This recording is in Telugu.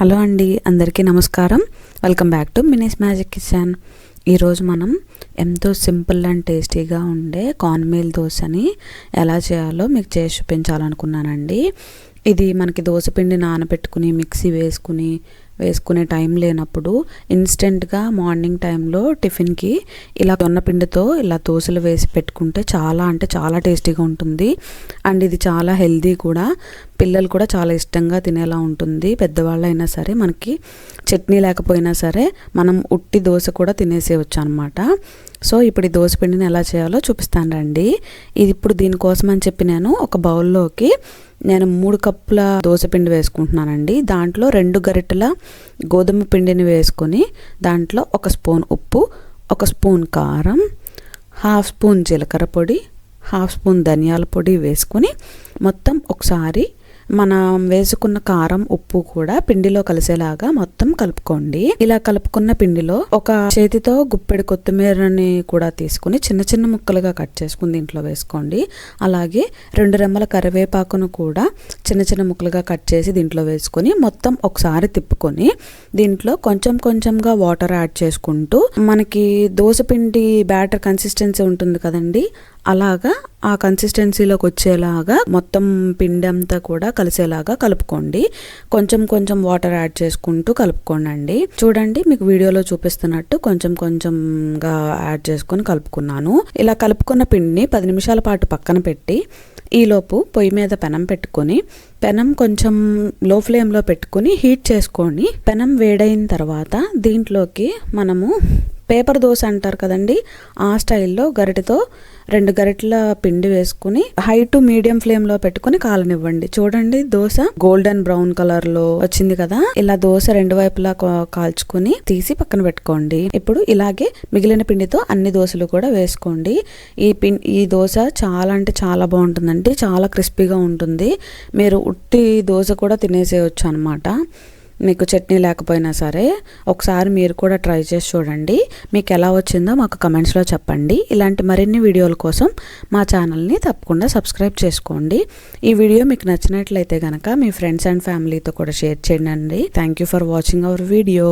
హలో అండి, అందరికీ నమస్కారం. Welcome back to Mini's magic kitchen. ఈరోజు మనం ఎంతో సింపుల్ అండ్ టేస్టీగా ఉండే కార్న్ మీల్ దోశని ఎలా చేయాలో మీకు చేసి చూపించాలనుకున్నానండి. ఇది మనకి దోశపిండి నానబెట్టుకుని మిక్సీ వేసుకునే టైం లేనప్పుడు ఇన్స్టెంట్గా మార్నింగ్ టైంలో టిఫిన్కి ఇలా పిండితో ఇలా దోశలు వేసి పెట్టుకుంటే చాలా టేస్టీగా ఉంటుంది. అండ్ ఇది చాలా హెల్దీ కూడా. పిల్లలు కూడా చాలా ఇష్టంగా తినేలా ఉంటుంది. పెద్దవాళ్ళు అయినా సరే, మనకి చట్నీ లేకపోయినా సరే మనం ఉట్టి దోశ కూడా తినేసేయచ్చు అనమాట. సో ఇప్పుడు ఈ దోశ పిండిని ఎలా చేయాలో చూపిస్తాను రండి. ఇది ఇప్పుడు దీనికోసం అని చెప్పి నేను ఒక బౌల్లోకి 3 కప్పుల దోశపిండి వేసుకుంటున్నానండి. దాంట్లో 2 గరిటెల గోధుమ పిండిని వేసుకొని దాంట్లో 1 స్పూన్ ఉప్పు, 1 స్పూన్ కారం, 1/2 స్పూన్ జీలకర్ర పొడి, 1/2 స్పూన్ ధనియాల పొడి వేసుకొని మొత్తం ఒకసారి మనం వేసుకున్న కారం ఉప్పు కూడా పిండిలో కలిసేలాగా మొత్తం కలుపుకోండి. ఇలా కలుపుకున్న పిండిలో ఒక చేతితో గుప్పెడు కొత్తిమీరని కూడా తీసుకుని చిన్న చిన్న ముక్కలుగా కట్ చేసుకుని దీంట్లో వేసుకోండి. అలాగే 2 రెమ్మల కరివేపాకును కూడా చిన్న చిన్న ముక్కలుగా కట్ చేసి దీంట్లో వేసుకొని మొత్తం ఒకసారి తిప్పుకొని దీంట్లో కొంచెంగా వాటర్ యాడ్ చేసుకుంటూ మనకి దోశపిండి బ్యాటర్ కన్సిస్టెన్సీ ఉంటుంది కదండి, అలాగా ఆ కన్సిస్టెన్సీలోకి వచ్చేలాగా మొత్తం పిండి అంతా కూడా కలిసేలాగా కలుపుకోండి. కొంచెం వాటర్ యాడ్ చేసుకుంటూ కలుపుకోండి. చూడండి, మీకు వీడియోలో చూపిస్తున్నట్టు కొంచెంగా యాడ్ చేసుకొని కలుపుకున్నాను. ఇలా కలుపుకున్న పిండిని 10 నిమిషాల పాటు పక్కన పెట్టి ఈలోపు పొయ్యి మీద పెనం పెట్టుకొని పెనం కొంచెం లో ఫ్లేమ్లో పెట్టుకుని హీట్ చేసుకొని పెనం వేడైన తర్వాత దీంట్లోకి మనము పేపర్ దోశ అంటారు కదండి, ఆ స్టైల్లో గరిటెతో 2 గరిటెల పిండి వేసుకుని హై టు మీడియం ఫ్లేమ్లో పెట్టుకుని కాలనివ్వండి. చూడండి, దోశ గోల్డెన్ బ్రౌన్ కలర్లో వచ్చింది కదా. ఇలా దోశ 2 వైపులా కాల్చుకుని తీసి పక్కన పెట్టుకోండి. ఇప్పుడు ఇలాగే మిగిలిన పిండితో అన్ని దోశలు కూడా వేసుకోండి. ఈ దోశ చాలా బాగుంటుందండి. చాలా క్రిస్పీగా ఉంటుంది. మీరు ఉట్టి దోశ కూడా తినేసేయచ్చు అనమాట. మీకు చట్నీ లేకపోయినా సరే ఒకసారి మీరు కూడా ట్రై చేసి చూడండి. మీకు ఎలా వచ్చిందో మాకు కమెంట్స్లో చెప్పండి. ఇలాంటి మరిన్ని వీడియోల కోసం మా ఛానల్ని తప్పకుండా సబ్స్క్రైబ్ చేసుకోండి. ఈ వీడియో మీకు నచ్చినట్లయితే కనుక మీ ఫ్రెండ్స్ అండ్ ఫ్యామిలీతో కూడా షేర్ చేయండి. Thank you for watching our video.